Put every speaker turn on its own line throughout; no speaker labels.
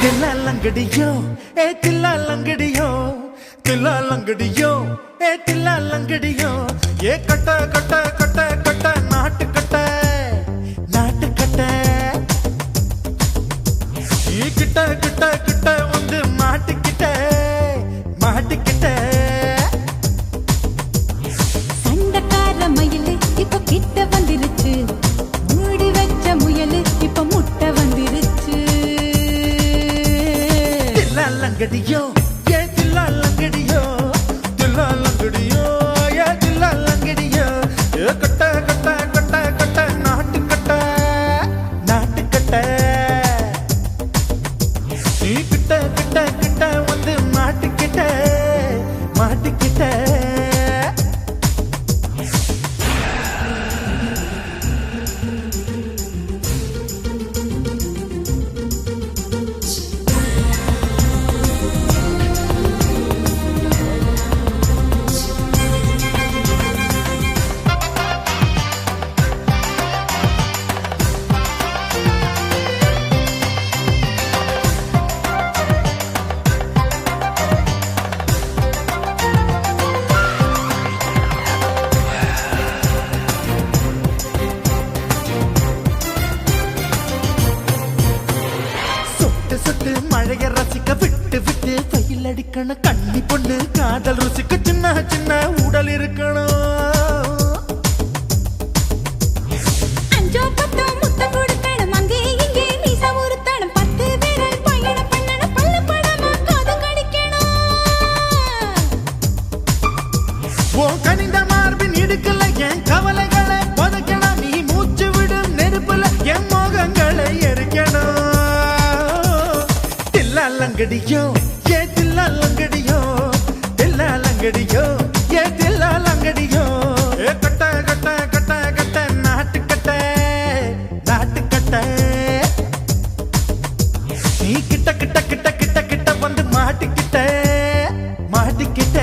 தில்லா லங்கடியோ ஏ தில்லா லங்கடியோ தில்லா லங்கடியோ ஏ தில்லா லங்கடியோ ஏ கட்ட கட்ட கட்ட கட்ட நாட்டு கட்ட நாட்டு கட்ட நீ கிட்ட கிட்ட கிட்ட வந்து மாட்டிக்கிட்ட மாட்டிக்கிட்ட
சண்டக்கார மயிலு இப்ப கிட்ட வந்துருச்சு மூடி வச்ச முயலு இப்ப முட்டை வந்துருச்சு
தில்லா லங்கடியோ ஏ தில்லா லங்கடியோ தில்லா லங்கடியோ ஏ தில்லா லங்கடியோ ஏ கட்ட கட்ட கட்ட கட்ட நாட்டு கட்ட நாட்டு கட்ட நீ கிட்ட கிட்ட கிட்ட வந்து மாட்டிக்கிட்ட மாட்டிக்கிட்ட மழைய ரசிக்க விட்டு விட்டு வெயில் அடிக்கணும் கண்ணி பொண்ணு காதல் ருசிக்க சின்ன சின்ன உடல் இருக்கணும்
அஞ்சோ பத்தோ முத்தம் கொடுக்கணும் அங்கே இங்கே மீசா உருத்தணும் 10 விரல் பயணம் பண்ணணும் பல்ல படமா காது கடிக்கணும்
ஓ கனிந்த மார்பின் இடுக்கல என் கவலைகளை புதைக்கணும் நீ மூச்சு விடும் நெருப்புல என் மோகங்களை எரிக்கணும் தில்லா லங்கடியோ ஏ தில்லா லங்கடியோ தில்லா லங்கடியோ ஏ தில்லா லங்கடியோ ஏ கட்ட கட்ட கட்ட கட்ட நாட்டு கட்ட நாட்டு கட்ட நீ கிட்ட கிட்ட கிட்ட கிட்ட கிட்ட வந்து மாட்டிக்கிட்ட மாட்டிக்கிட்ட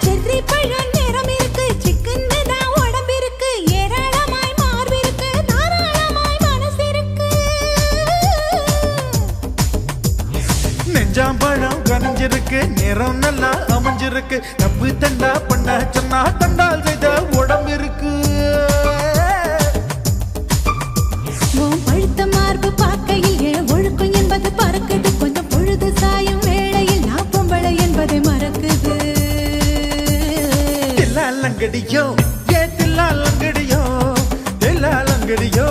செர்ரி பழம் நிறம் இருக்கு சிக்கன்னு தான் உடம்பு இருக்கு ஏராளமாய் மார்பு இருக்கு தாராளமாய் மனசு இருக்கு
நெஞ்சாம்பழம் கனிஞ்சிருக்கு நிறம் நல்லா அமைஞ்சிருக்கு தப்பு தண்டா பண்ண சொன்னா தண்டால் செய்த உடம்பு இருக்கு
உன் பழுத்த மார்பு பார்க்கையில் என் ஒழுக்கம் என்பது பறக்குது கொஞ்சம் பொழுது சாயும் வேளையில் நான் பொம்பளை என்பதை மறக்குது
தில்லா லங்கடியோ ஏ தில்லா லங்கடியோ தில்லா லங்கடியோ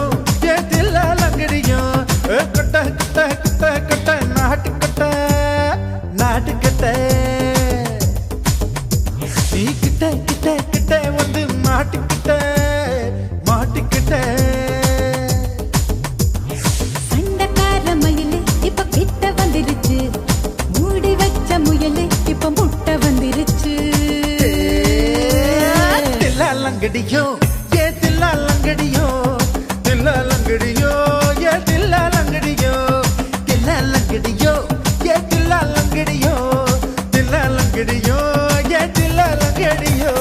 ஏ தில்லா லங்கடியோ ஏ கட்ட கட்ட கட்ட கட்ட நாட்டு கட்ட நாட்டு கட்ட நீ கிட்ட கிட்ட கிட்ட வந்து மாட்டிக்கிட்ட மாட்டிக்கிட்ட
சண்டக்கார மயிலு இப்ப கிட்ட வந்துருச்சு மூடி வச்ச முயலு இப்ப முட்டை வந்துருச்சு
தில்லா லங்கடியோ ஏ தில்லா லங்கடியோ தில்லா லங்கடியோ ஏ தில்லா லங்கடியோ தில்லா லங்கடியோ ஏ தில்லா லங்கடியோ தில்லா லங்கடியோ ஏ தில்லா லங்கடியோ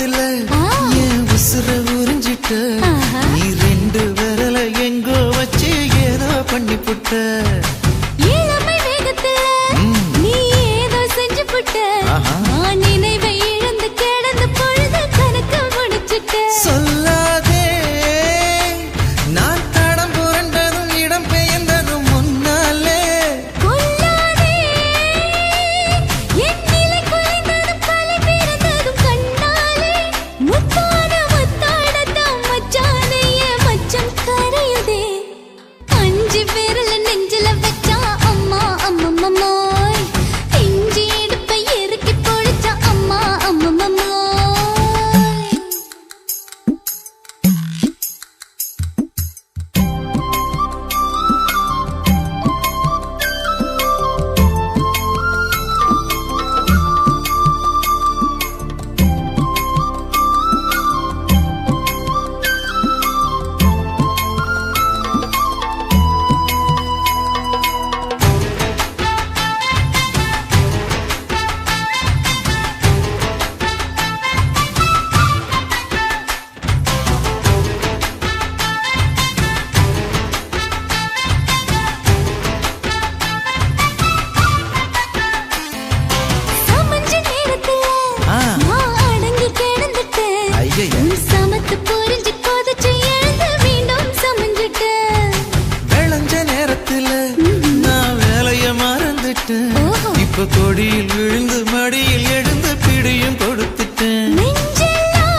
ஓரத்துல என் உசுர உறிஞ்சிட்ட நீ ரெண்டு விரல எங்கோ வச்சு ஏதோ பண்ணி புட்ட
இளமை வேகத்துல நீ ஏதோ செஞ்சு புட்ட நான் நினைவை இழந்து கிடந்து பொழுது கணக்கு முடிச்சிட்ட
சொல்லாதே நான் தடம் புரண்டதும் இடம் பெயர்ந்ததும் முன்னாலே
கொல்லாதே என் நிலை குலைந்ததும் பல பிறந்ததும் கண்ணாலே முத்தான முத்தாடத்தான் மச்சானைய மச்சம் கரையுதே அஞ்சு விரல நெஞ்சில வச்சா அம்மா அம்மம்மோய் இஞ்சி இடுப்பை இறுக்கி பொடிச்சா அம்மா அம்மம்மோய் சமஞ்ச நேரத்துல நான் அடங்கி கிடந்துட்டேன்
ஐயையே.
உன் சமத்து புரிஞ்சு கொதிச்சு எழுந்து மீண்டும் சமஞ்சிட்டேன்
விளைஞ்ச நேரத்துல நான் வேலைய மறந்துட்டேன்
ஓஹோ.
இப்ப கொடியில் விழுந்து மடியில் எழுந்து பிடியும் கொடுத்துட்டேன்
நெஞ்செல்லாம்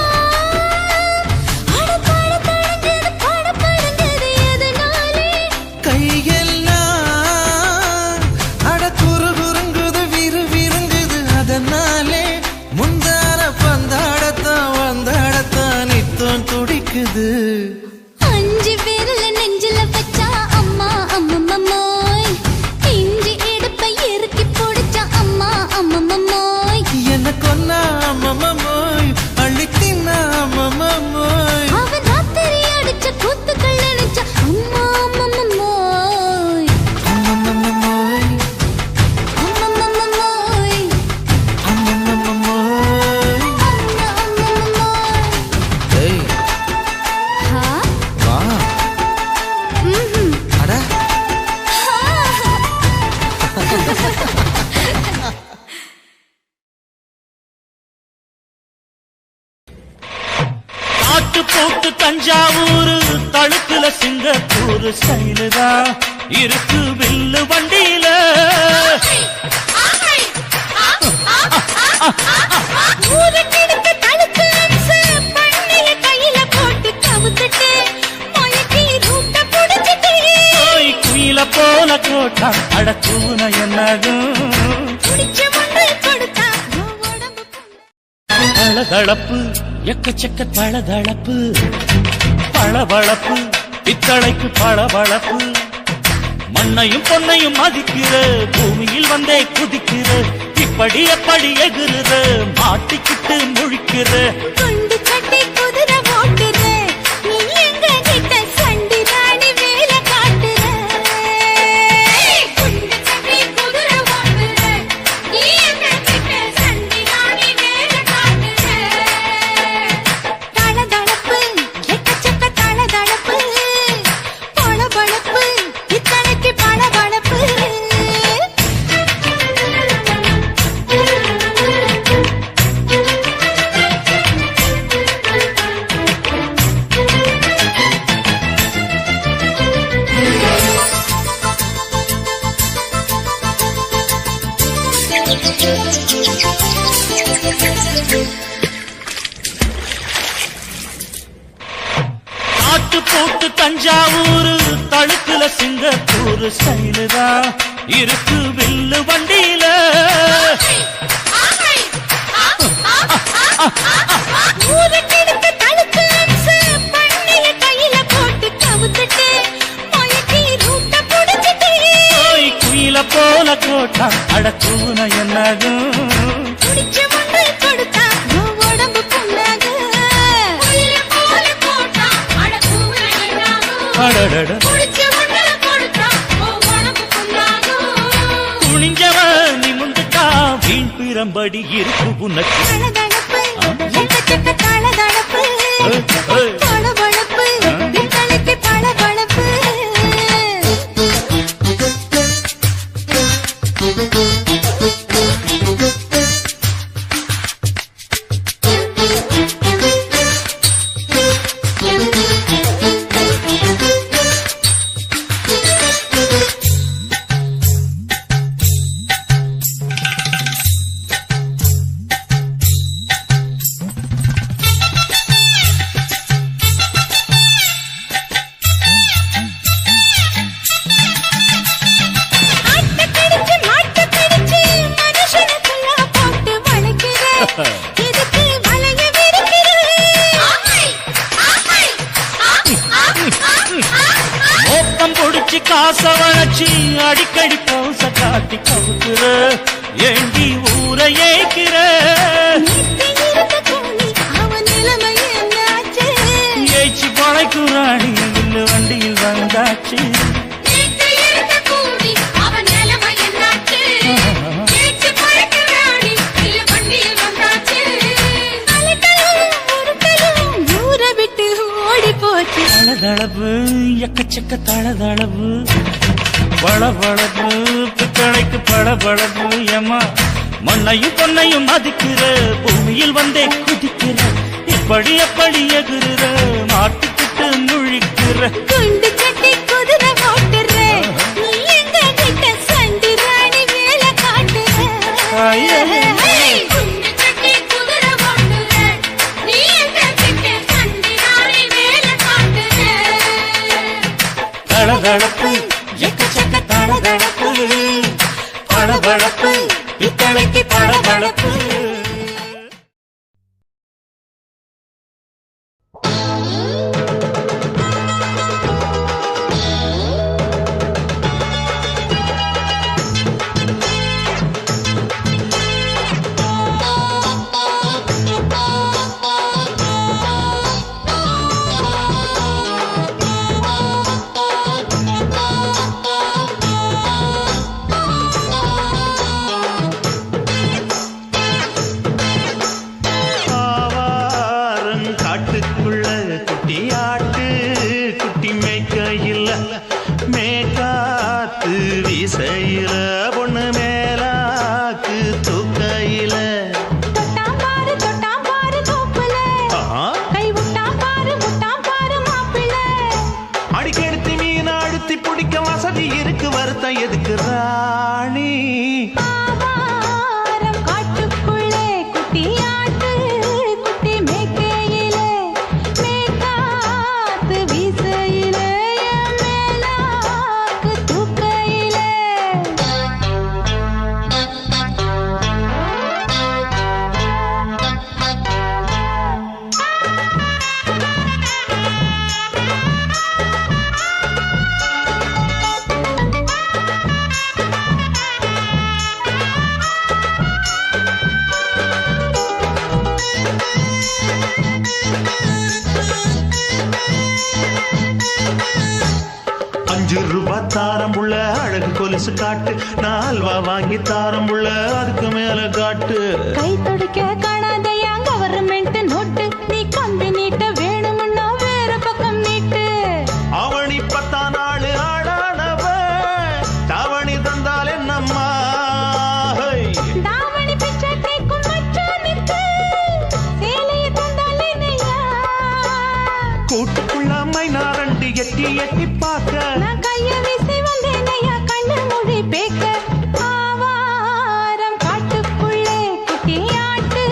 அடபாட தடஞ்சது படபடங்குது எதனாலே
கையெல்லாம் அட குறுகுறுங்குது விறுவிறுங்குது அதனாலே முந்தான பந்தாடத்தான் வந்தாடத்தான் நித்தம் துடிக்குது
அஞ்சு விரல நெஞ்சில வச்சா அம்மா அம்மம்மோய் இஞ்சி இடுப்பை இறுக்கி பொடிச்சா அம்மா அம்மம்மோய்
என்ன கொன்னா அம்மம்மோய் அள்ளித்தின்னா அம்மம்மோய்
அவன் ராத்திரி அடிச்ச கூத்துக்கள் நினைச்ச அம்மா அம்மம்மோய்
அம்மம்மோய்
அம்மம்மோய்
அம்மம்மோய்
அம்மா அம்மம்மோய்
ஏய்
ஹா
வா
ம்ஹும்
அட
காட்டு போட்டு தஞ்சாவூர் தழுக்குல சிங்கப்பூர் ஸ்டைலுதா இருக்கு வில்லு வண்டியில
ஊருக்கெடுத்து தழுக்கு அம்சு பண்ணைய கையில போட்டு கவுத்துட்டு மயக்கி ரூட்ட புடிச்சிட்டு
ஓய் குயில போல கோட்டா அடக்கூன என்னதும்
புடிச்ச முன்னு கொடுத்தா உடம்பு
தளதளப்பு எக்கச்சக்க தளதளப்பு பளபளப்பு பித்தளைக்கு பளபளப்பு மண்ணையும் பொன்னையும் மதிக்கிற பூமியில் வந்தே குதிக்கிற இப்படி எப்படி எகுறுற மாட்டிக்கிட்டு முழிக்கிற
குண்டு கட்டி குதிரை ஓட்டுற நீ எங்க கிட்ட சண்டி ராணி வேலை காட்டுற குண்டு கட்டி குதிரை ஓட்டுற நீ எங்க கிட்ட சண்டி ராணி வேலை காட்டுற தளதளப்பு எக்கச்சக்க தளதளப்பு பளபளப்பு இத்தனைக்கு பளபளப்பு
காட்டு போட்டு தஞ்சாவூர் தழுக்குல சிங்கப்பூர் ஸ்டைலுதா இருக்கு வில்லு வண்டியில
ஊருக்கெடுத்து தழுக்கு அம்சு பண்ணைய கையில போட்டு கவுத்துட்டு மயக்கி ரூட்ட புடிச்சிட்டு
ஓய் குயில போல கோட்டா அடக்கூன என்னதும்
புடிச்ச முன்னு கொடுத்தா உடம்பு புண்ணாக குயில போல போட்டா அடக்கூன என்னாகும்
அடடட
புடிச்ச முன்னு கொடுத்தா உடம்பு புண்ணாகும்
துணிஞ்சவன் நிமிந்துட்டா வீண் பிரம்படி இருக்கு உனக்கு
தளதளப்பு செக்க தளதளப்பு பளபளப்பு பித்தளைக்கு பளபளப்பு
காச வளச்சி அடிக்கடி போச காட்டி கவுக்குற ஏண்டி ஊரை ஏக்கிற ஏச்சி பழைக்குறாணி இல்ல வண்டியில் வந்தாச்சு தளதளவு எக்கச்சக்க தளதளவு பளபளப்பு பித்தளைக்கு பளபளப்பு ஏமா மண்ணையும் பொன்னையும் மதிக்கிற பூமியில் வந்தே குதிக்கிற இப்படி எப்படி எகுற மாட்டுக்கிட்டு முழிக்கிற
குண்டு சட்டி குதிரை ஓட்டுற நீ எங்க கிட்ட சண்டி ராணி வேலை காட்டுற
தளதளப்பு எக்கச்சக்க தளதளப்பு பளபளப்பு பித்தளைக்கு பளபளப்பு
வீசையில பொண்ணு மேலாக்கு தூக்கையில அடிக்கெடுத்து மீன் அழுத்தி பிடிக்க வசதி இருக்கு வருத்தம் எதுக்கு ராணி
காட்டுக்குள்ளே குட்டியாட்டு குட்டி மேய்க்கையில மேய்காத்து வீசையில மேலாக்கு தூக்கையில
₹5 தாரம் புள்ள அழகு கொலுசு காட்டு நான் அல்வா வாங்கி தாரம் புள்ள அதுக்கு மேல காட்டு
கை தொடிக்க காணாதையா கவர்மெண்ட் நோட்டு நீ கம்பி நீட்ட வேணும்னா வேற பக்கம் நீட்டு
அவனி 10 நாள் ஆடானவ தாவணி தந்தால் என்னம்மா
தாவணி பிச்சை கேக்கும் மச்சானுக்கு சேலைய தந்தால் என்னையா
கூட்டுக்குள்ள மைனாரண்டி எட்டி எட்டி பார்க்க
நான் கைய வீசி வந்தேனையா கண்ணு மொழி பேக்க ஆவாரம் காட்டுக்குள்ளே குட்டியாட்டு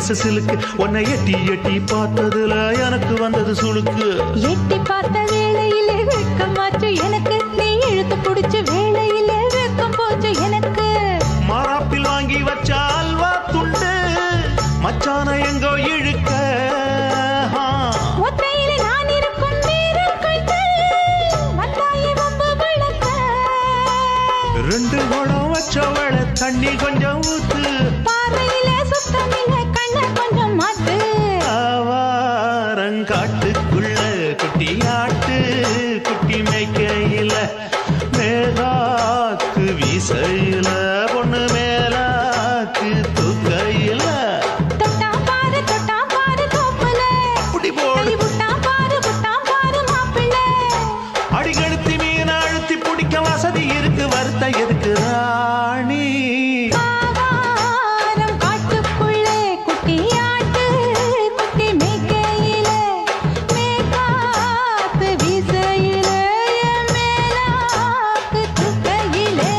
மனசு சிலுக்கு உன்னை எட்டி எட்டி பார்த்ததுல எனக்கு வந்தது சுளுக்கு
எட்டி பார்த்த வேளையிலே வெட்கமாச்சு எனக்கு நீ இழுத்து பிடிச்ச வேளையிலே வெட்கம் போச்சு எனக்கு
மாறாப்பில் வாங்கி வச்ச அல்வா துண்டு மச்சான எங்கோ இழுக்க
ஒத்தையிலே நான் இருக்கும் நேரம் கண்டு வந்தாயே வம்பு வளர்க்க
ரெண்டு குடம் வச்சவள தண்ணி கொஞ்சம் ஊத்து
பார்வையிலே சுத்தமில்லை கண்ண கொஞ்சம் மாத்து
ஆவாரங்காட்டுக்குள்ள குட்டியாட்டு குட்டி மேய்க்கையில மேலாக்கு வீசையில பொண்ணு மேலாக்கு தூக்கையில
தொட்டா பாரு தோப்புல
அப்படி போடு
கை விட்டா பாரு மாப்பிள்ளை
அடிகழுத்தி மீன் அழுத்தி பிடிக்க வசதி இருக்கு வருத்த எதுக்கு ராணி
ஆவாரம் காட்டுக்குள்ளே குட்டியாட்டு குட்டி மேய்க்கையில மேற்காத்து வீசையில மேலாக்கு தூக்கையிலே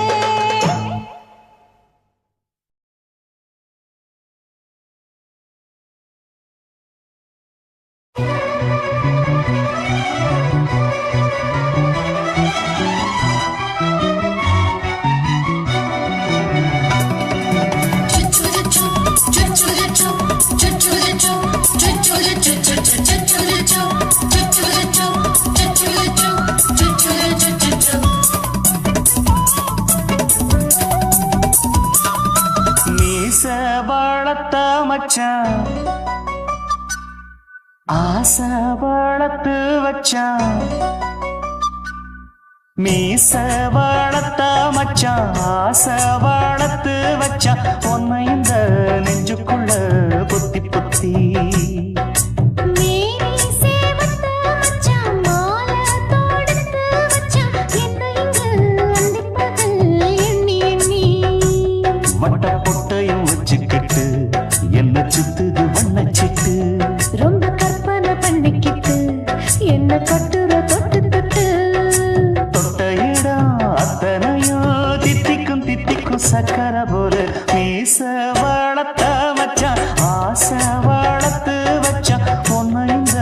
மீச வளர்த்த மச்சான் ஆசை வளர்த்து வச்சான் மீச வளர்த்த மச்சான் ஆசை வளர்த்து வச்சான் உன்னை இந்த நெஞ்சுக்குள்ள பொத்தி பொத்தி
மேனி சேவத்த மச்சான் மாலை தொடுத்து வச்சான் என்ன இங்கு அந்திப்பகல் எண்ணி எண்ணி
வட்ட பொட்டையும் வச்சுக்கிட்டு என்ன சுத்துது வண்ணச்சிட்டு
ரொம்ப கற்பனை பண்ணிக்கிட்டு என்ன கட்டுற தொட்டு தொட்டு
தொட்ட இடம் அத்தனையும் தித்திக்கும் சக்கர போல மீச வளர்த்த மச்சான் ஆசை வளர்த்து வச்சான் பொண்ணு இந்த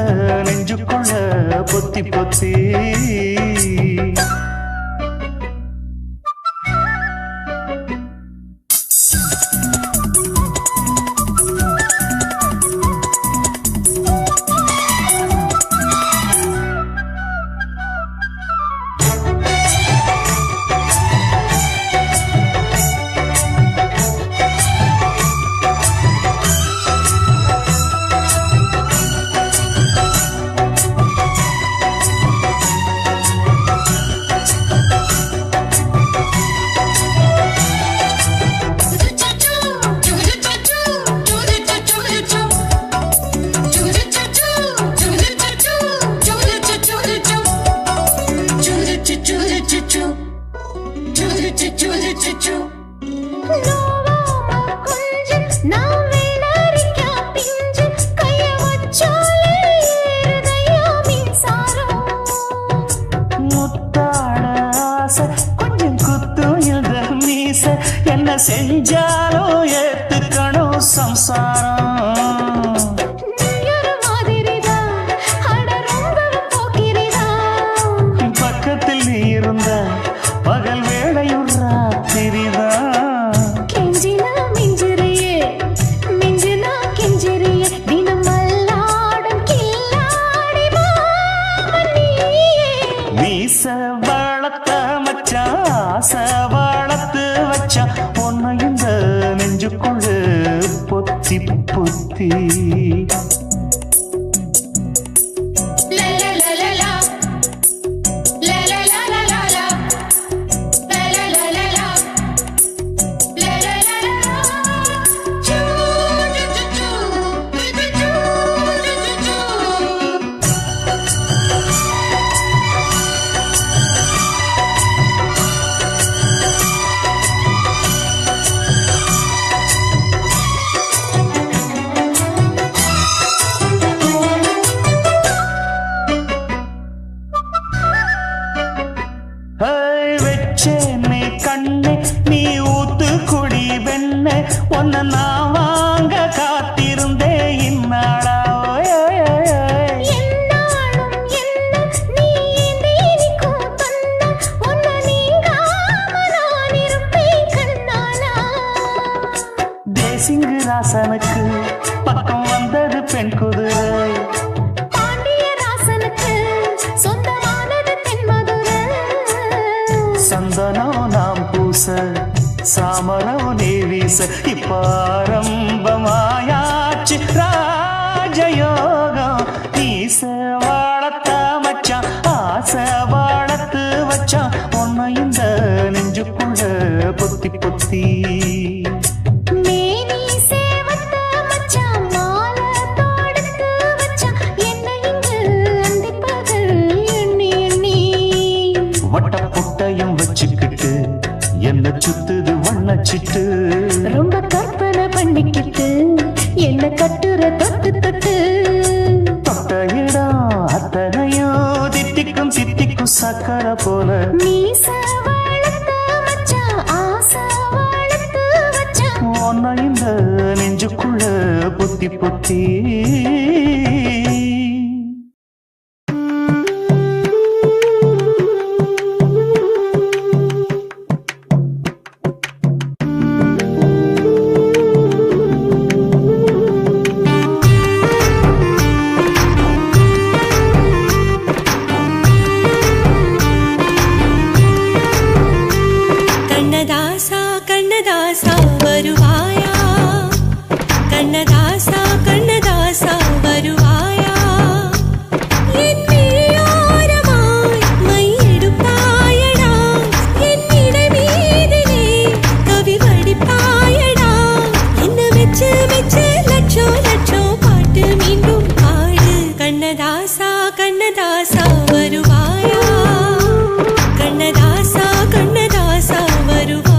நெஞ்சுக்குள்ள பொத்தி பொத்தி என்ன செஞ்சாலும் ஏத்துக்கணும் சம்சாரம் பக்கத்தில் நீ இருந்த பகல் வேளையும் ராத்திரிதான்
கெஞ்சினா மிஞ்சிறியே மிஞ்சினா கெஞ்சிறியே தினம் மல்லாடும் கில்லாடி மாமணியே
மீச வளர்த்த மச்சான் ஆசை வளர்த்து வச்சான் பொண்ணு இந்த குதிரை
பாண்டிய ராசனுக்கு சொந்தமானது தென்மதுரை.
சந்தனம் நாம் பூச சாமரம் நீ வீச இப்ப ஆரம்பமாயாச்சு ராஜயோகம். ஈச வாழத்த மச்சான் ஆசை வாழத்து வச்சான் உன்னை இந்த நெஞ்சுக்குள்ள பொத்தி பொத்தி.
மேனி சேவத்த மச்சான் மாலை தொடுத்து வச்சான் என்னை இங்கு அந்திப்பகல் எண்ணி எண்ணி.
வட்ட புட்டையும் வச்சுக்கிட்டு என்ன சுத்துது வண்ணச்சிட்டு.
ரொம்ப கற்பனை பண்ணிக்கிட்டு என்ன கட்டுற தொட்டு தொட்டு.
தொட்ட இடம் அத்தனையோ தித்திக்கும் தித்திக்கும் சக்கரை போல.
மீச வளர்த்த மச்சான் ஆசை வளர்த்து வச்சான்
உன்னை இந்த நெஞ்சுக்குள்ள பொத்தி பொத்தி.
கண்ணதாசா கண்ணதாசா வருவாயா, கண்ணதாசா கண்ணதாசா வருவாயா, என் விழியோரமாய் மை எடுப்பாயடா, என் இடை மீதிலே கவி வடிப்பாயடா, என்ன வெச்சு வெச்சு லட்சம் லட்சம் பாட்டு மீண்டும் பாடு. கண்ணதாசா கண்ணதாசா வருவாயா, கண்ணதாசா கண்ணதாசா வருவாயா.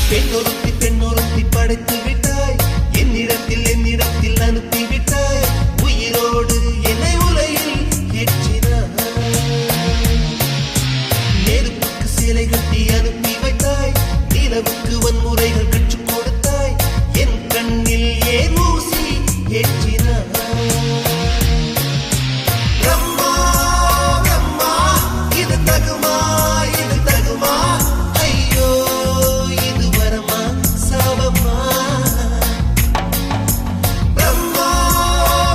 பெண்ணொருத்தி பெண்ணொருத்தி படைத்து விட்டாய் என்னிடத்தில் அனுப்பி விட்டாய் உயிரோடு என்னை உலையில் ஏற்றினாய் நெருப்புக்கு சேலை கட்டி அனுப்பி வைத்தாய் நிலவுக்கு வன்முறைகள் கற்றுக் கொடுத்தாய் என் கண்ணில் ஏன் ஊசி ஏற்றினாய் பிரம்மா பிரம்மா இது தகுமா ஐயோ இது வரமா சாபமா பிரம்மா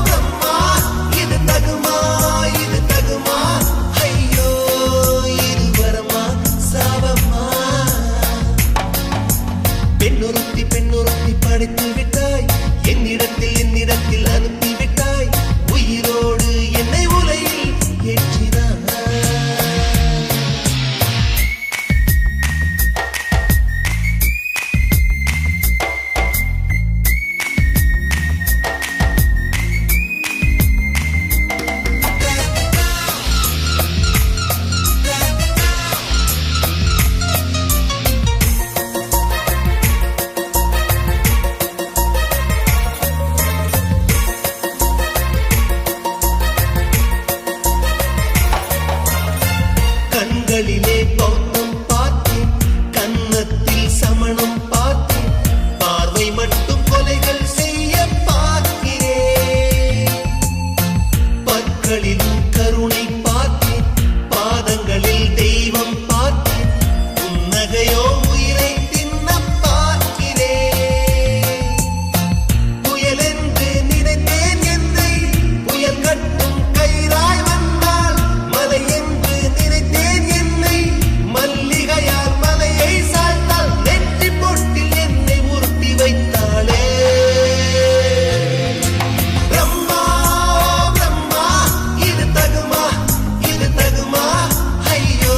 பிரம்மா இது தகுமா ஐயோ இது வரமா சாபமா பெண்ணொருத்தி பெண்ணொருத்தி படைத்து விட்டாய் என்னிடத்தில் அனுப்பி விட்டாய் உயிரோடு என்னை உலையில் ஏற்றினாய் கண்களிலே பௌத்தம் பார்த்தேன் கன்னத்தில் சமணம் பார்த்தேன் பார்வை மட்டும் கொலைகள் செய்ய பார்க்கிறேன் பற்களிலும் கருணை பார்த்தேன் பாதங்களில் தெய்வம் பார்த்தேன் புன்னகையோ உயிரை தின்ன பார்க்கிறேன் புயல் என்று நினைத்தேன் என்னை புயல் கட்டும் கயிறாய் வந்தால் மலை என்று நினைத்தேன் என்னை மல்லிகையால் மலையை சாய்த்தால் நெற்றி பொட்டில் என்னை உருட்டி வைத்தாளே பிரம்மா பிரம்மா இது தகுமா ஐயோ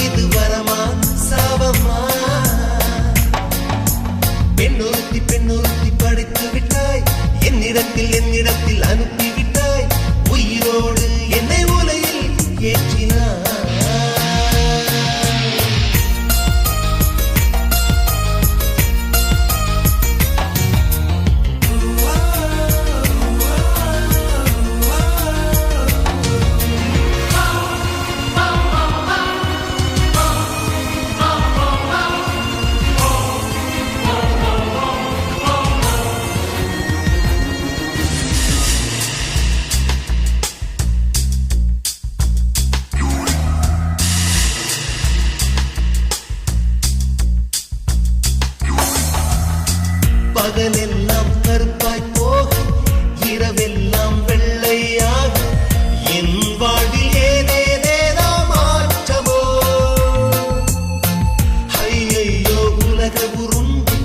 இது வரமா சாபமா பெண்ணொருத்தி பெண்ணொருத்தி படைத்து விட்டாய் என்னிடத்தில் அனுப்பி விட்டாய் உயிரோடு என்னை உலையில் ஏற்றினாய் பகலெல்லாம் கருப்பாய் போக இரவெல்லாம் வெள்ளையாக என் வாழ்வில் ஏதேதேதோ மாற்றமோ ஐயையோ உலக உருண்டு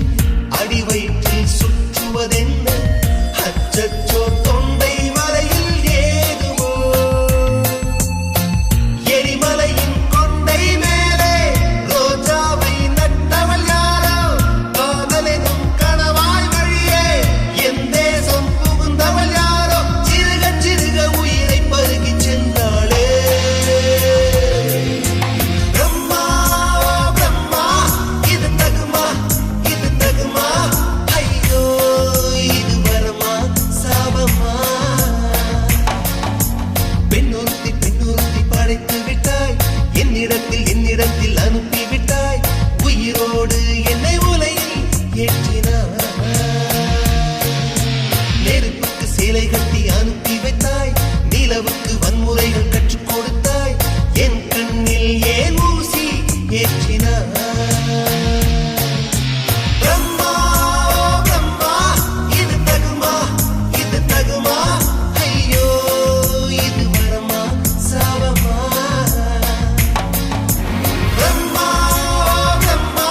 அடி வயிற்றில் சுற்றுவதென்ன அச்சச்சோ தொண்டை வரையில் ஏதுமோ எரிமலையின் கொண்டை மேலே ரோஜாவை நட்டவள் யாரோ காதலெனும் கணவாய் வழியே என் தேசம் புகுந்தவள் யாரோ சிறுக சிறுக உயிரை பருகி சென்றாளே பிரம்மா பிரம்மா இது தகுமா ஐயோ இது வரமா சாபமா பெண்ணொருத்தி பெண்ணொருத்தி படைத்து விட்டாய் என்னிடத்தில் அனுப்பி விட்டாய் உயிரோடு என்னை உலையில் ஏற்றினாய் நெருப்புக்கு சேலை கட்டி அனுப்பி வைத்தாய் நிலவுக்கு வன்முறைகள் கற்றுக் கொடுத்தாய் என் கண்ணில் ஏன் ஊசி ஏற்றினாய் பிரம்மா பிரம்மா இது தகுமா ஐயோ இது வரமா சாபமா பிரம்மா பிரம்மா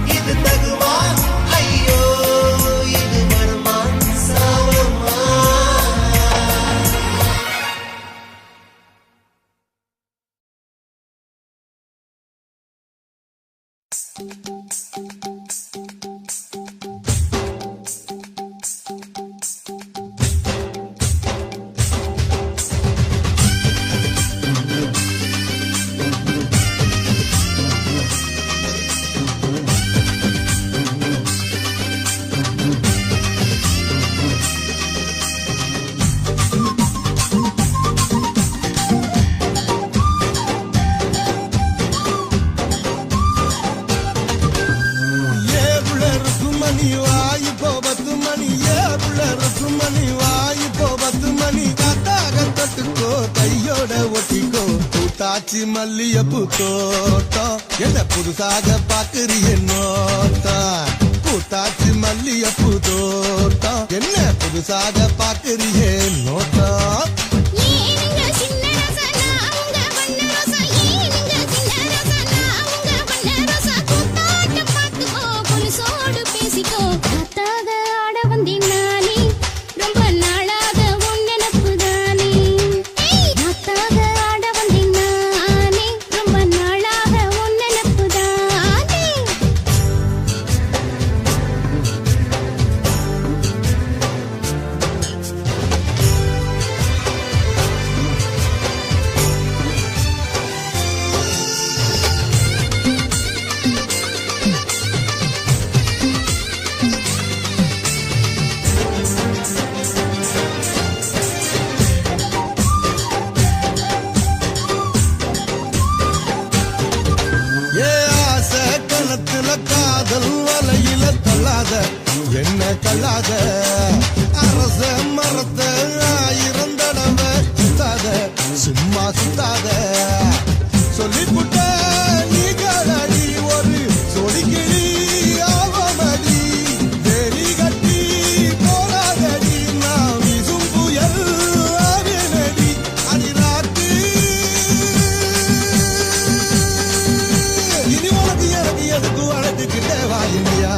இது தகுமா ஐயோ இது வரமா சாபமா
பூத்தாச்சி மல்லியப்பூ தோட்டம் என்ன புதுசாக பாக்குறிய நோட்டம் பூத்தாச்சி மல்லியப்பூ தோட்டம் என்ன புதுசாக பாக்குறிய நோட்டம் காதல் வலையில தள்ளாத என்ன கல்லாத அரச மரத்த 1000 தடவை சுத்தாத சும்மா சுத்தாத சொல்லிப்புட்ட நீ காலடி ஒரு சொடிக்கிளி ஆவமடி வெறி கட்டி போராதடி நான் வீசும் புயல் ஆவேனடி அடிராட்டி இனி உனக்கு எனக்கு எதுக்கு வளர்த்துக்கிட்டே வாயினியா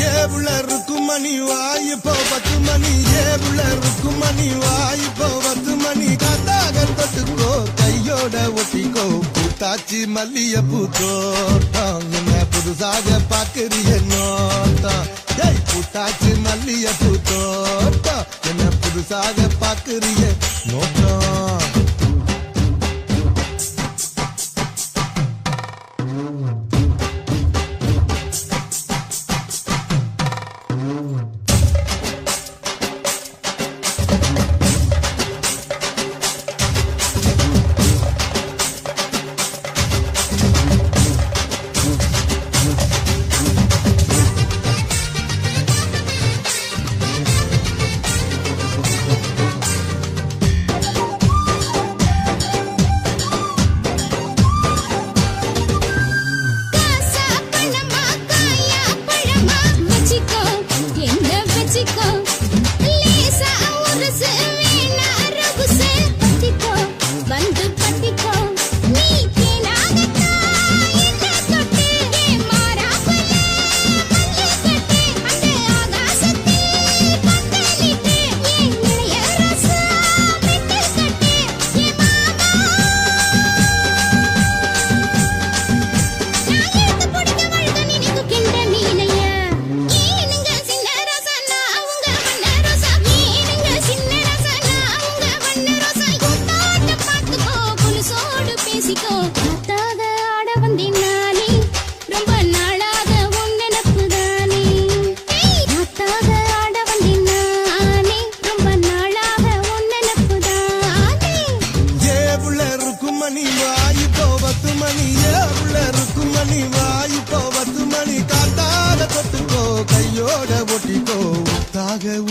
ஏவுள்ள இருக்கும் மணி வாய்ப்போ 10 மணி ஏவுள்ள இருக்கும் மணி வாய்ப்போ 10 மணி காத்தாக தொட்டுக்கோ கையோட ஒட்டிக்கோ பூத்தாச்சி மல்லியப்பூ தோட்டம் என்ன புதுசாக பாக்குறிய நோட்டம் பூத்தாச்சி மல்லியப்பூ தோட்டம் என்ன புதுசாக பாக்குறிய நோட்டம்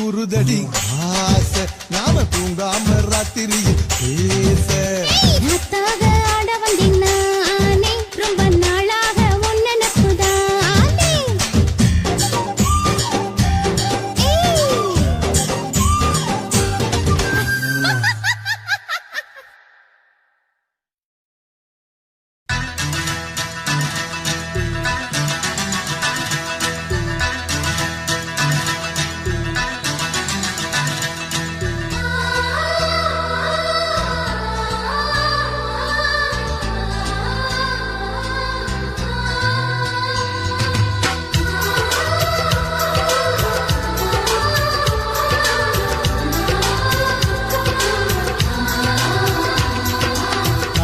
உருதடி ஆசை நாம தூங்காம ராத்திரியில் பேச
ஆட வந்தேன் நானே ரொம்ப நாளாக உன் நினைப்புதானே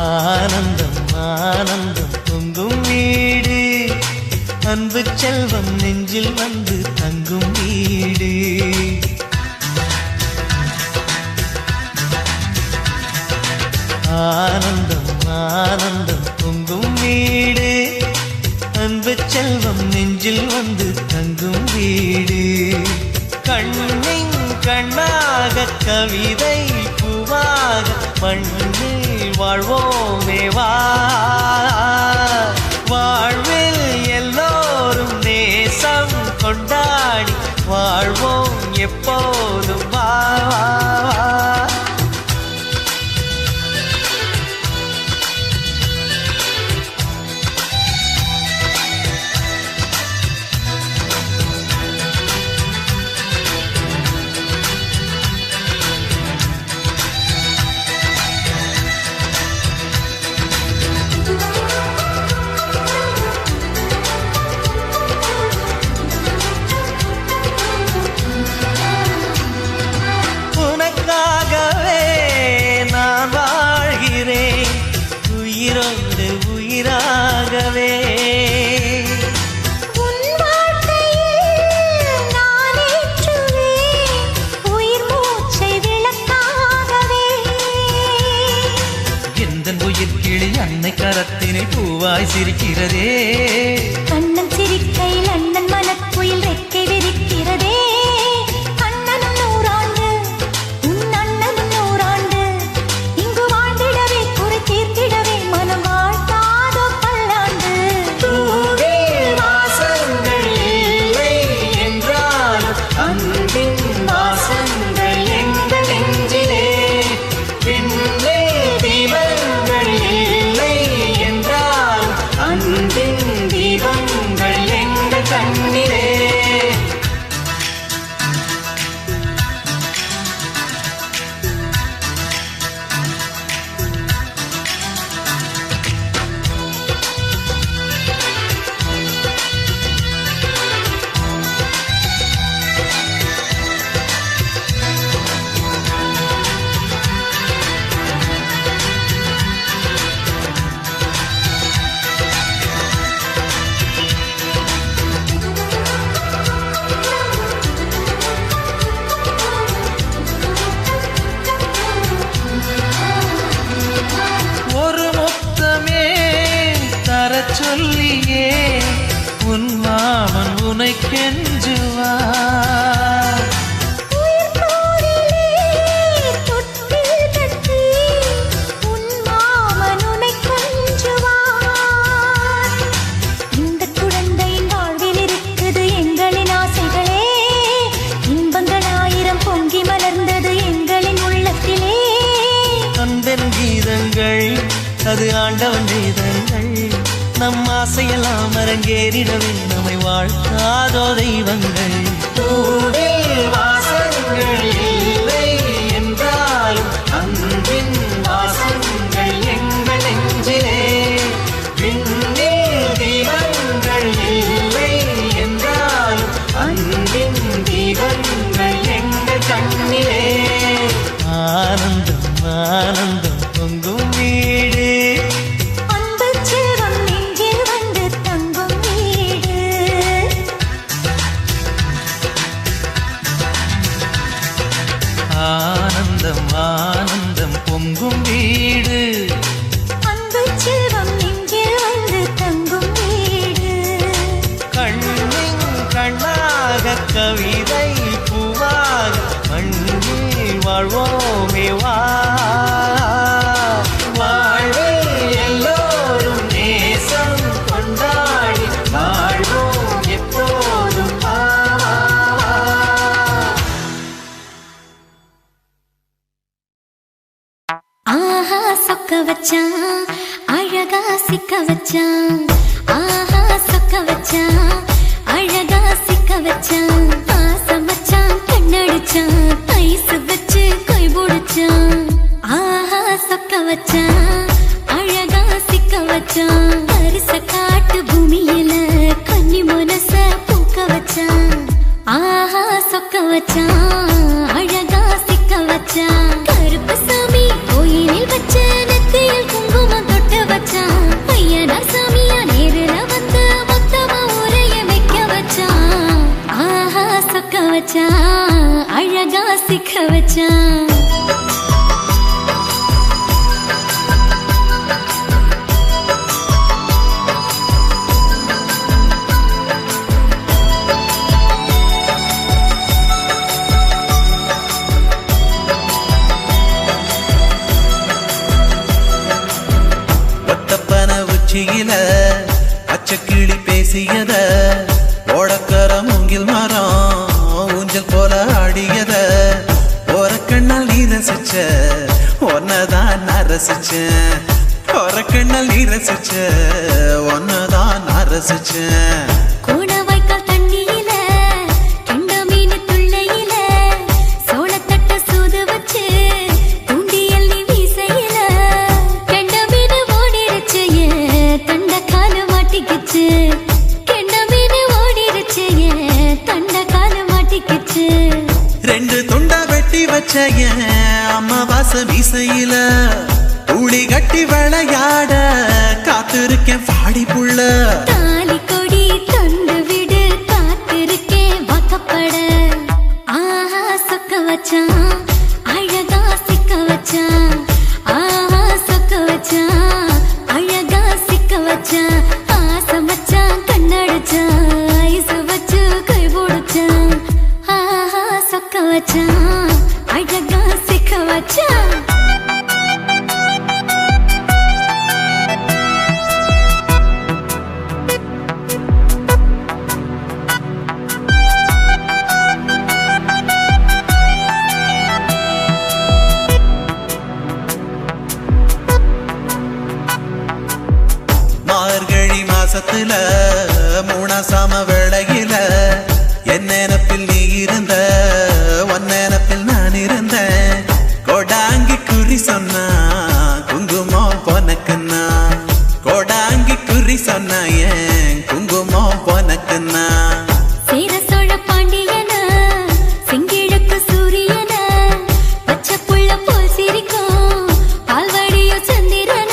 ஆனந்தம் ஆனந்தம் பொங்கும் வீடு அன்பு செல்வம் நெஞ்சில் வந்து தங்கும் வீடு ஆனந்தம் ஆனந்தம் பொங்கும் வீடு அன்பு செல்வம் நெஞ்சில் வந்து தங்கும் வீடு கண்ணின் கண்ணாக கவிதை பூவாக மண்ணில்
வாழ்வோமே வா வாழ்வில் எல்லோரும் நேசம் கொண்டாடி வாழ்வோம் எப்போதும் வா உயிரோடு உயிராகவே
உன் வாழ்க்கையில் நான் ஏற்றுவேன் உயிர் மூச்சை விளக்காகவே
எந்தன் உயிர் கிளி அன்னை கரத்தினை பூவாய் சிரிக்கிறதே
கண்ணன் சிரிக்கையில் அண்ணன் மனக்குயில் ரெக்கை விரிக்கிறதே அண்ணனும் நூறாண்டு உன் அண்ணனும் நூறாண்டு இங்கு வாழ்ந்திடவே குறை தீர்த்திடவே மனம் வாழ்த்தாதோ பல்லாண்டு
பூவில் வாசங்கள் இல்லை என்றாலும் அன்பின் வாசங்கள் எங்கள் நெஞ்சிலே பின்னே தீபங்கள் இல்லை என்றாலும் அன்பின் தீபங்கள் எங்கள் கண்ணிலே ஒரு முத்தமே தரச் சொல்லியே உன் மாமன் உனை கெஞ்சுவார்
உயிர் கோரிலே தொட்டில் கட்டி உன் மாமன் உன்னை கொஞ்சுவார் இந்த குழந்தையின் வாழ்வில் இருக்குது எங்களின் ஆசைகளே இன்பங்கள் ஆயிரம் பொங்கி மலர்ந்தது எங்களின் உள்ளத்திலே
அன்பென் கீதங்கள் அது ஆண்டவன் கீதங்கள் நம் ஆசையெல்லாம் அரங்கேறிடவே நம்மை வாழ்த்தாதோ தெய்வங்கள் பூவில் வாசங்கள் இல்லை என்றாலும் அன்பின் வாசங்கள் எங்கள் நெஞ்சிலே விண்ணில் தீபங்கள் இல்லை என்றாலும் அன்பின் தீபங்கள் எங்கள் கண்ணிலே ஆனந்தம் ஆனந்தம் பொங்கும் வீடு
அன்பு செல்வம் நெஞ்சில் வந்து தங்கும் வீடு
ஆனந்தம் ஆனந்தம் பொங்கும் வீடு
அன்பு செல்வம் நெஞ்சில் வந்து தங்கும் வீடு
கண்ணின் கண்ணாக கவிதை பூவாக மண்ணில் வாழ்வோமே வா வாழ்வில் எல்லோரும் நேசம் கொண்டாடி வாழ்வோம் எப்போதும் வா
ஆஹா சொக்க வச்சான் அழகா சிக்க வச்சான் ஆஹா சொக்க வச்சான் அழகா சிக்க வச்சான் ஆசம் வச்சான் கண்ணடிச்சான் ஐஸ் வச்சு கை பிடிச்சான் ஆஹா சொக்க வச்சான் அழகா சிக்க வச்சான் அரிச காட்டு பூமியில கன்னி மனச பூக்க வச்சான் ஆஹா சொக்க வச்சான் அழகா சிக்க வச்சான் கருப்பு சாமி கோயிலில் வச்ச நெத்தியில் குங்குமம் தொட்டு வச்சான் ஐயனா சாமியா நேர
பச்சை கிளி பேசியத ஓடக்கர மூங்கில் மரம் ஊஞ்சல் போல ஆடியத ஒரு கண்ணால் நீ ரசிச்ச ஒன்னதான் நான் ரசிச்சேன் ஒரு கண்ணால் நீ ரசிச்ச ஒன்னதான் நான் ரசிச்சேன்
கூட வைக்கால் தண்ணியில கெண்ட மீன் துள்ளையில சோளத்தட்ட சூது வச்சு தூண்டியல் நீ வீசையில கெண்ட மீன் ஓடிருச்சு தண்ட கால மாட்டிக்கிச்சு கெண்ட மீன் ஓடிருச்சு தண்ட கால மாட்டிக்கிச்சு
ரெண்டு துண்டா வெட்டி வச்ச அம்மா வாச வீசையில ஊழி கட்டி விளையாட காத்திருக்கேன் பாடி புள்ள
தாலி கொடி தந்து விடு காத்திருக்கேன் வாக்கப்பட ஆஹா சொக்க வச்சான் அழகா சிக்க வச்சான் ஆஹா சொக்க வச்சான் அழகா சிக்க வச்சான் ஆசை வச்சான் கண்ணடிச்சான் ஐசு வச்சு கை போடுச்சான் ஆஹா சொக்க வச்சான் அழகா சிக்க வச்சான்
மார்கழி மாசத்துல மூணாசாம வேளையில என் நினப்பில் நீ இருந்த உன் நினப்பில் நான் இருந்தேன் கோடாங்கி குறி சொன்னா குங்குமம் பொனக்குன்னா கோடாங்கி குறி சொன்னா ஏன் குங்குமம் பொனக்குன்னா
சேர சோழ பாண்டியன செங்கிழக்கு சூரியன பச்சை புள்ள போல் சிரிக்கும் பால்வடியோ சந்திரன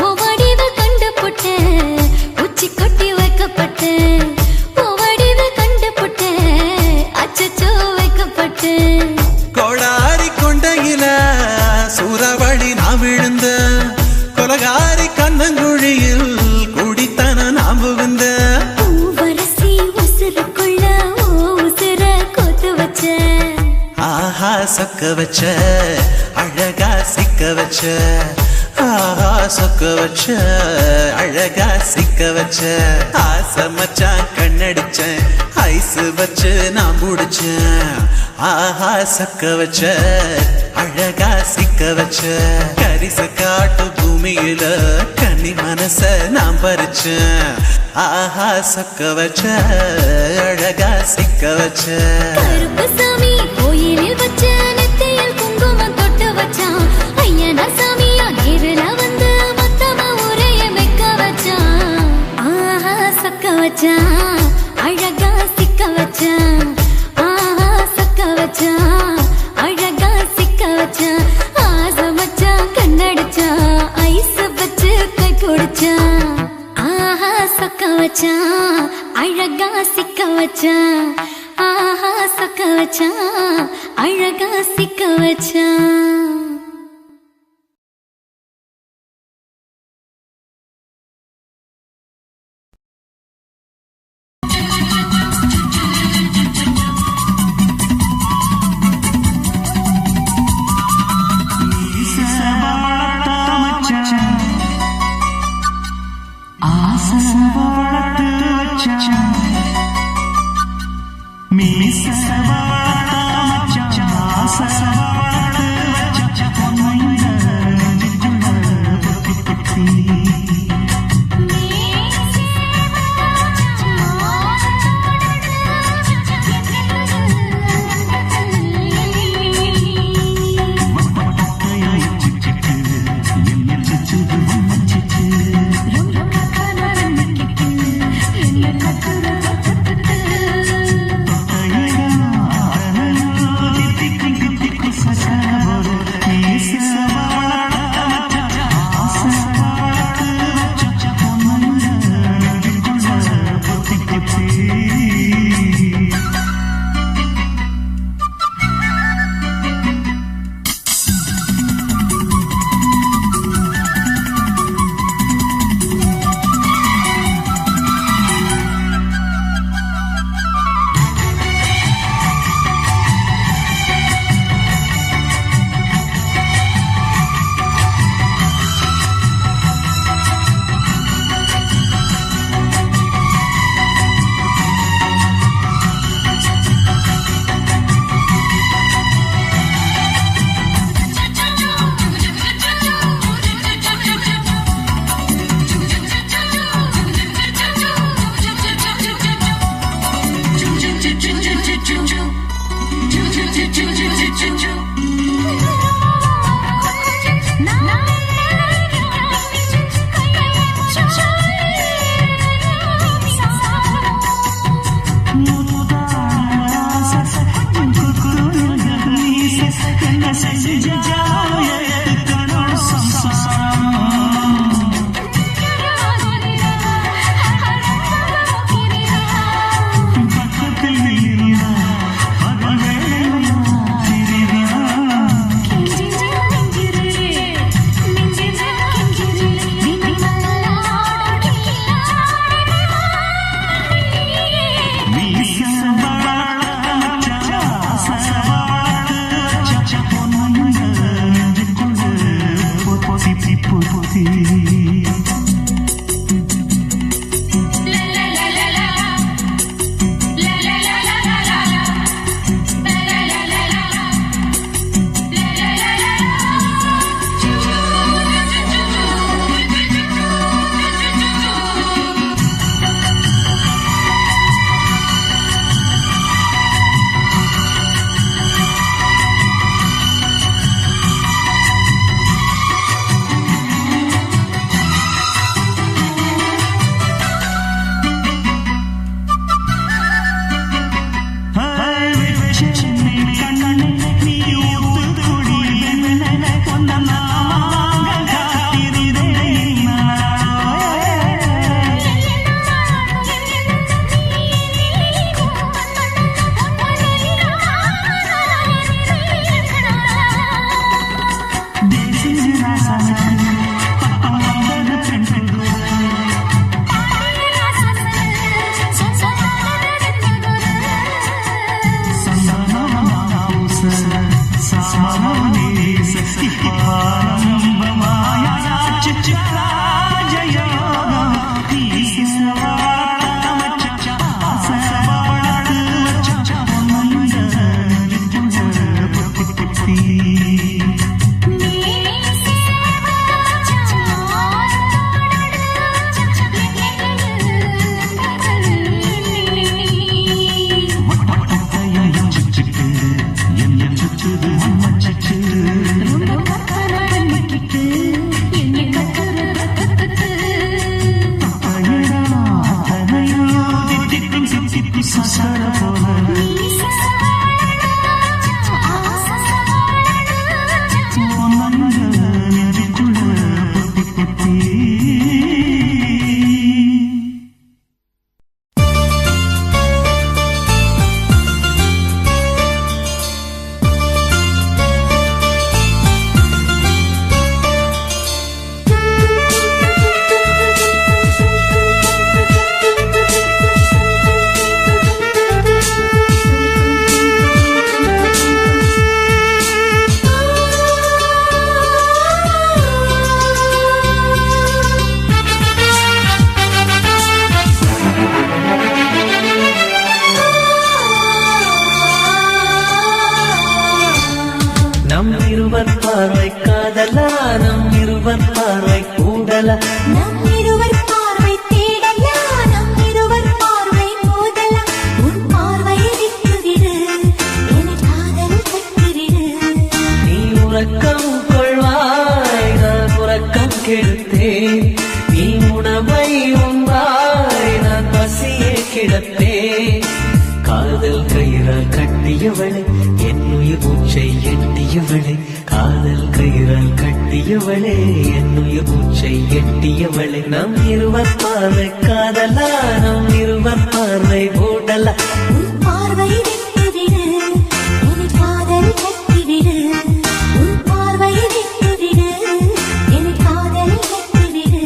ஓவடிவ கண்டு புட்ட உச்சி கொட்டி வைக்கப்பட்ட ஓவடிவ கண்டு புட்ட அச்சச்சோ வைக்கப்பட்ட
கோடாரி கொண்டையில சூறாவளி நான் விழுந்த கொலகாரி கண்ணங்குழியில் குடித்தன நான் புகுந்த
பூவரசி உசுருக்குள்ள ஓ உசுர கோத்து வச்ச
ஆஹா சொக்க வச்ச அழகா சிக்க வச்ச ஆஹா சொக்க வச்ச அழகா சிக்க வச்ச ஆசை மச்சான் கண்ணடிச்சேன் ஐசு வச்சு நான் முடிச்சேன் ஆஹா சொக்க வச்ச அழகா சிக்க வச்ச கரிச காட்டு பூமியில கன்னி மனச நான் பறிச்சேன் ஆஹா சொக்க வச்ச அழகா சிக்க வச்ச
கருப்பு சாமி கோயிலில் வச்ச நெத்தியில் குங்குமம் தொட்டு வச்சான் ஐயனா சாமியா நேருல வந்து மொத்தமா உரைய வைக்க வச்சான் ஆஹா சொக்க வச்சான் அழகா சிக்க வச்சான் ஆஹா சொக்க வச்சான் அழகா சிக்க வச்சான் ஆசை வச்சான் கண்ணடிச்சான் ஐஸ் வச்சு கை பிடிச்சான் ஆஹா சொக்க வச்சான் அழகா சிக்க வச்சான் ஆஹா சொக்க வச்சான் அழகா சிக்க வச்சான்
சச்ச
பார்வை காதலா நம் இருவர் பார்வை கூடலா
நம் இருவர் பார்வை தேடலா நம் இருவர் பார்வை மோதலா உன் பார்வையை விட்டுவிடு என் காதல் கட்டிவிடு
நீ உறக்கம் கொள்வாய் நான் உறக்கம் கெடுத்தேன் நீ உணவை உண்பாய் நான் பசியை கிடப்பேன் காதல் கயிறால் கட்டியவளை என் உயிர் மூச்சை எட்டியவளை காதல் கயிறால் கட்டியவளே என் உயிர் மூச்சை எட்டியவளை நம் இருவர் பார்வை காதலா நம் இருவர் பார்வை மூடலா
உன் பார்வையை விட்டுவிடு என் காதல் கட்டிவிடு உன் பார்வையை விட்டுவிடு என் காதல் கட்டிவிடு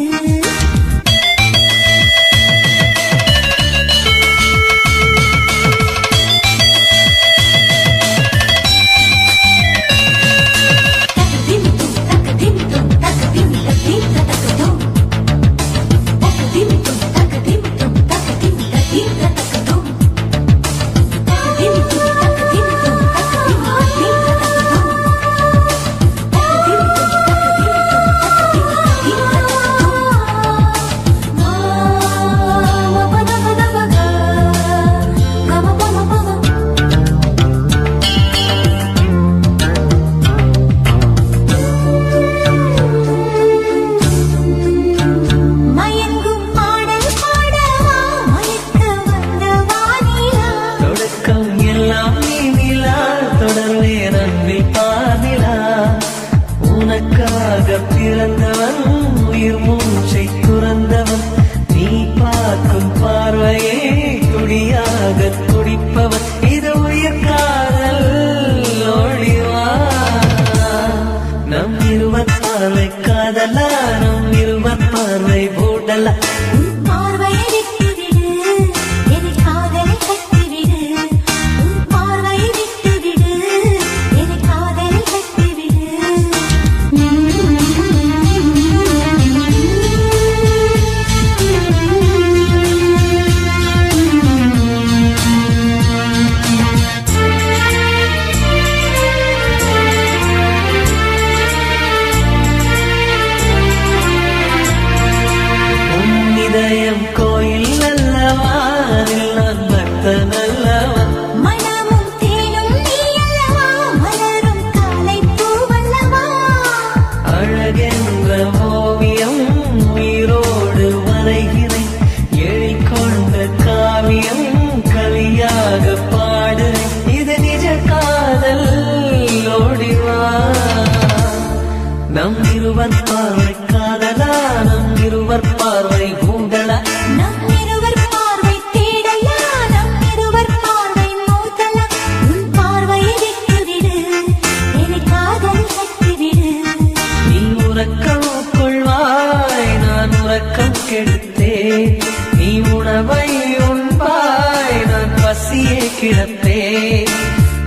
உணவை உண்பாய் நான் பசியே கிடப்பேன்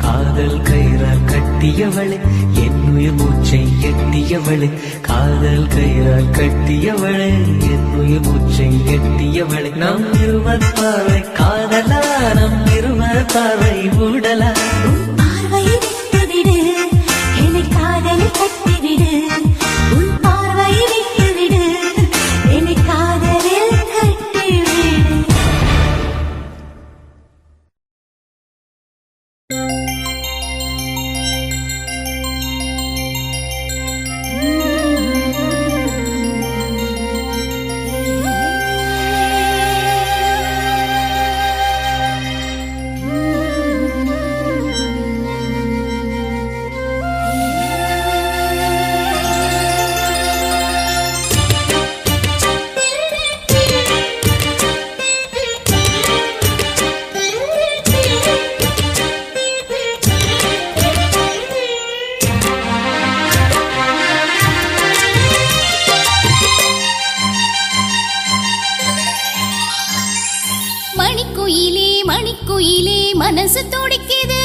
காதல் கயிறால் கட்டியவளே என்னுயிர் மூச்சை எட்டியவளே காதல் கயிறால் கட்டியவளே என்னுயிர் மூச்சை எட்டியவளே நம் இருவர் பார்வை காதலா நம் இருவர் பார்வை ஊடலா
பார்வை விட்டுவிடு என்னை காதலில் கட்டிவிடு உன் பார்வை விட்டுவிடு என்னை காதலில் கட்டிவிடு
மணிக்குயிலே மணிக்குயிலே மனசு துடிக்குது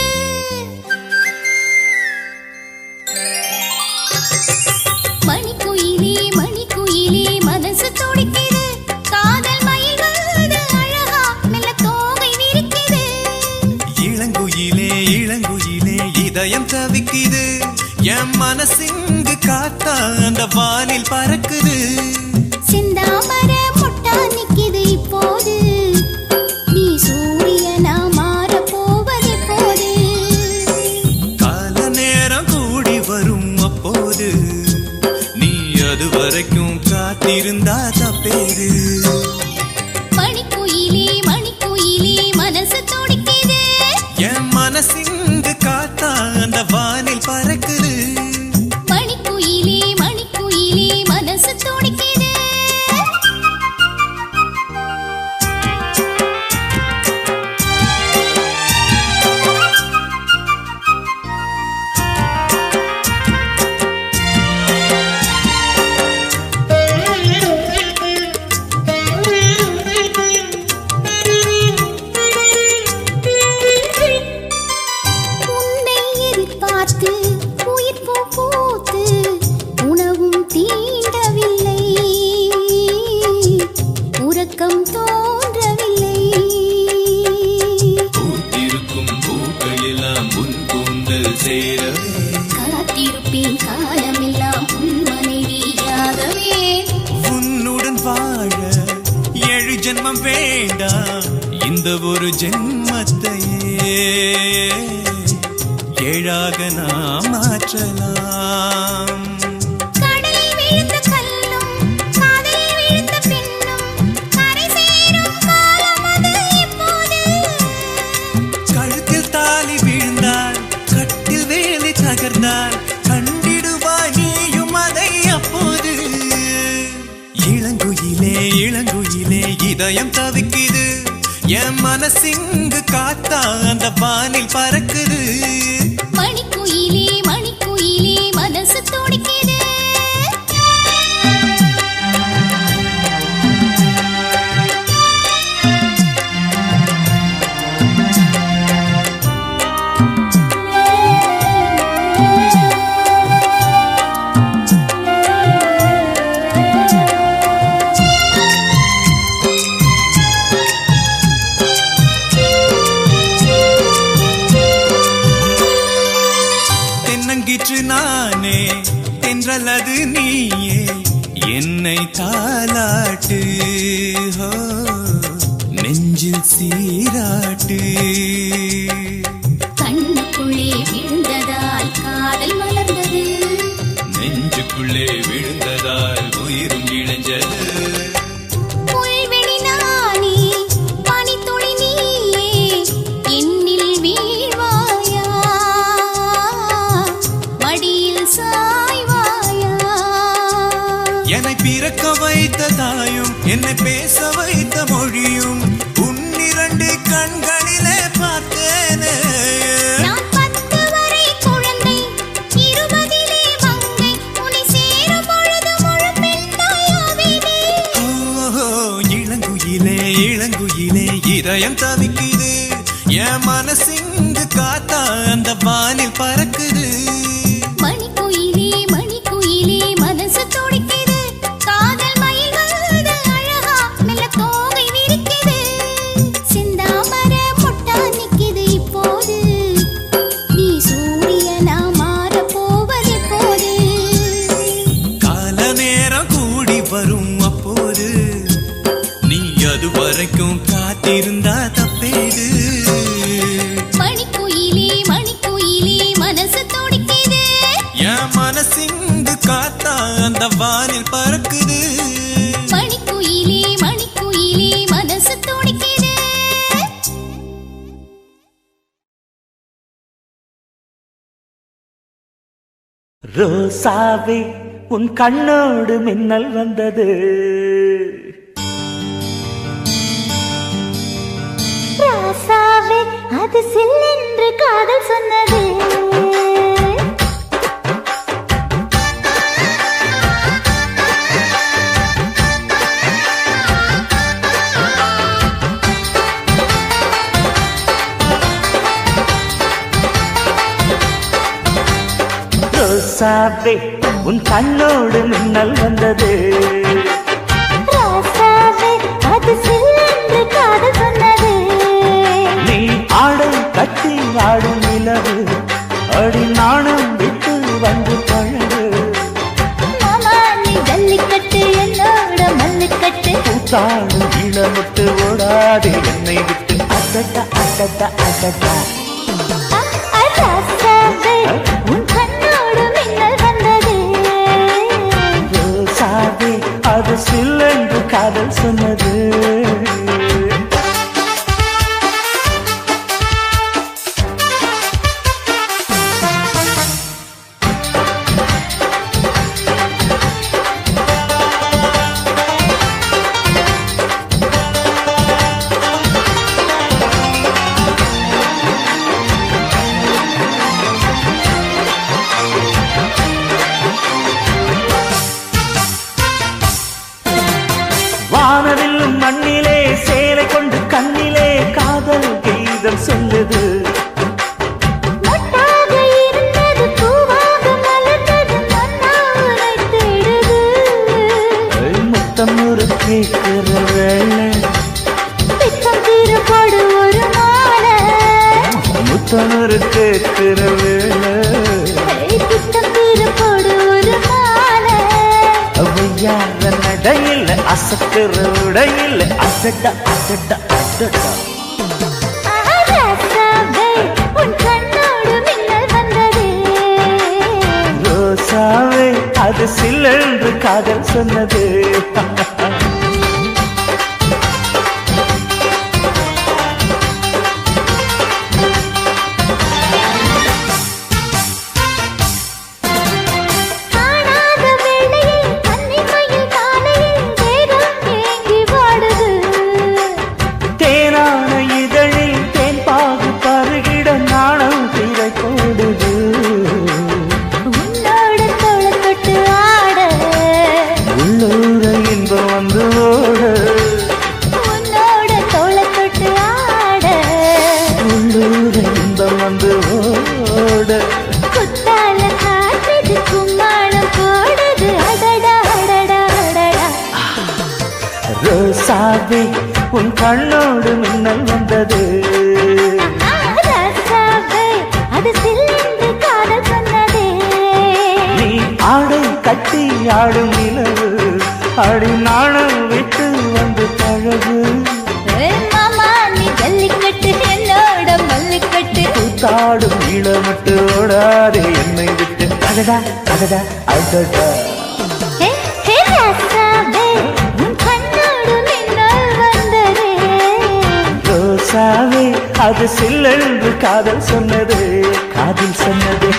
மணிக்குயிலே மணிக்குயிலே மனசு துடிக்குது காதல் மயில் வந்து அழகா மெல்ல தோகை விரிக்குது
இளங்குயிலே இளங்குயிலே இதயம் தவிக்குது என் மனசிங்கு காத்தா அந்த வானில் பறக்குது
சிந்தாமர முட்டா நிக்குது இப்போது நீ சூரியனா மாற போவது போது
கால நேரம் கூடி வரும் அப்போது நீ அது வரைக்கும் காத்திருந்தா தப்பேது
மணிக்குயிலே மணிக்குயிலே மனசு துடிக்குது
என் மனசிங்கு காத்தா அந்த வானில் பறக்குது
மணிக்குயிலே மணிக்குயிலே மனசு துடிக்குது உன்னை எதிர்பார்த்து உயிர் பூ பூத்து உணவும் தீண்டவில்லை உறக்கம் தோன்றவில்லை
பூத்திருக்கும் பூக்கள் எல்லாம் உன் கூந்தல் சேரவே
காத்திருப்பேன் காலமெல்லாம் உன் மனைவியாகவே
உன்னுடன் வாழ 7 ஜென்மம் வேண்டாம் இந்த ஒரு ஜென்மத்தையே 7ஆக நாம் மாற்றலாம்
கடலில் விழுந்த கல்லும் காதலில் விழுந்த பெண்ணும் கரை சேரும் காலம் அது இப்போது
கழுத்தில் தாலி வீழ்ந்தால் கட்டில் வேலை தகர்ந்தால் கண்டிடுவாய் நீயும் அதை அப்போது இளங்குயிலே இளங்குயிலே இதயம் தவிக்குது என் மனசிங்கு காத்தா அந்த வானில் பறக்குது
மணிக்குயிலே மணிக்குயிலே மனசு துடிக்குது
தென்னங்கிற்று நானே தென்றலது நீயே என்னை தாலாட்டு ஹோ, நெஞ்சில் சீராட்டு
கண்ணுக்குள்ளே விழுந்ததால் காதல் மலர்ந்தது
நெஞ்சுக்குள்ளே விழுந்ததால் உயிரும் இணைஞ்சது
புல்வெளி நானே பனித்துளி நீயே என்னில் வீழ்வாயா மடியில் சாய்வாயா
என்னை பிறக்க வைத்த தாயும் என்னை பேச வைத்த மொழியும் உன்னிரண்டு கண்களிலே பார்த்தேனே
நான் 10 வரை குழந்தை 20 மங்கை உன்னை சேரும் பொழுது முழு பெண்ணாயாவேனே
ஓ, இளங்குயிலே இளங்குயிலே விழிகுயிலே இதயம் தவிக்குது என் மனசிங்கு காத்தா அந்த வானில் பறக்குது
மணிக்குயிலே மனசு துடிக்குது காதல் மயில் வருது அழகா மெல்ல தோகை விரிக்குது சிந்தாமர முட்டா நிக்குது இப்போது நீ சூரியனா மாற போவது போது
கால நேரம் கூடி வரும் அப்போது நீ அது வரைக்கும் காத்திருந்தா தப்பேது
மணிக்குயிலே மனசு துடிக்குது
என் மனசிங்கு காத்தா அந்த வானில் பறக்குது
மணிக்குயிலே மனசு துடிக்குது
ரோசாவே உன் கண்ணோடு மின்னல் வந்தது
ராசாவே அது சில்லென்று காதல் சொன்னது
ரோசாவே உன் கண்ணோடு மின்னல் வந்தது
ராசாவே அது சில்லென்று காதல் சொன்னது
நீ ஆடும் கட்டி ஆடும் நிலவு அடி நாணம் விட்டு வந்து பழகு
மாமா நீ ஜல்லிக்கட்டு என்னோட மல்லுக்கட்டு
கூத்தாடும் இளமுட்டு ஓடாது என்னை விட்டு அடடா அடடா அடடா
ராசாவே உன் கண்ணோடு மின்னல் வந்தது
ரோசாவே அது சில்லென்று காதல் சொன்னது வானவில்லும் மண்ணிலே சேலை கொண்டு கண்ணிலே காதல் கீதம் சொல்லுது
மொட்டாக இருந்தது பூவாக மலர்ந்தது மன்னாரை தேடுது
முத்தம் ஒரு கேட்கிற வேளை
பித்தம் தீரப்படு ஒரு மாலை
முத்தம் ஒரு கேட்கிற வேளை
பித்தம் தீரப்படு ஒரு மாலை
அவையார நடையில் அசக்கிற உடையில் அசட்ட அசட்ட அசட்ட
ராசாவே உன் கண்ணோடு மின்னல் வந்தது
ரோசாவே அது சில்லென்று காதல் சொன்னது
காணாத வேளையில் கன்னிமையில் காலையில் தேகம் ஏங்கி வாடுது
தேனான இதழில் தேன் பாகு பருகிட நாணம் திரை போடுது
உன்னோட தோளத்தொட்டு ஆட
உள்ளூர இன்பம் வந்து ஓட
உன்னோட தோளத்தொட்டு ஆட
உள்ளூர இன்பம் வந்து ஓட
குத்தால காற்றுது கும்மாளம் போடுது அடடா அடடா அடடா
ரோசாவே உன் கண்ணோடு மின்னல் வந்தது
ராசாவே அது சில்லென்று காதல் சொன்னதே
நீ ஆடை கட்டி ஆடும் நிலவு அடி நாணம் விட்டு வந்து பழகு
மாமா நீ ஜல்லிக்கட்டு என்னோட மல்லுக்கட்டு
கூத்தாடும் இளமட்டு ஓடாதே என்னை விட்டு அடடா அடடா அடடா
ஹே ஹே ராசாவே உன் கண்ணோடு மின்னல் வந்ததே
ரோசாவே அது சில்லென்று காதல் சொன்னது காதல் சொன்னது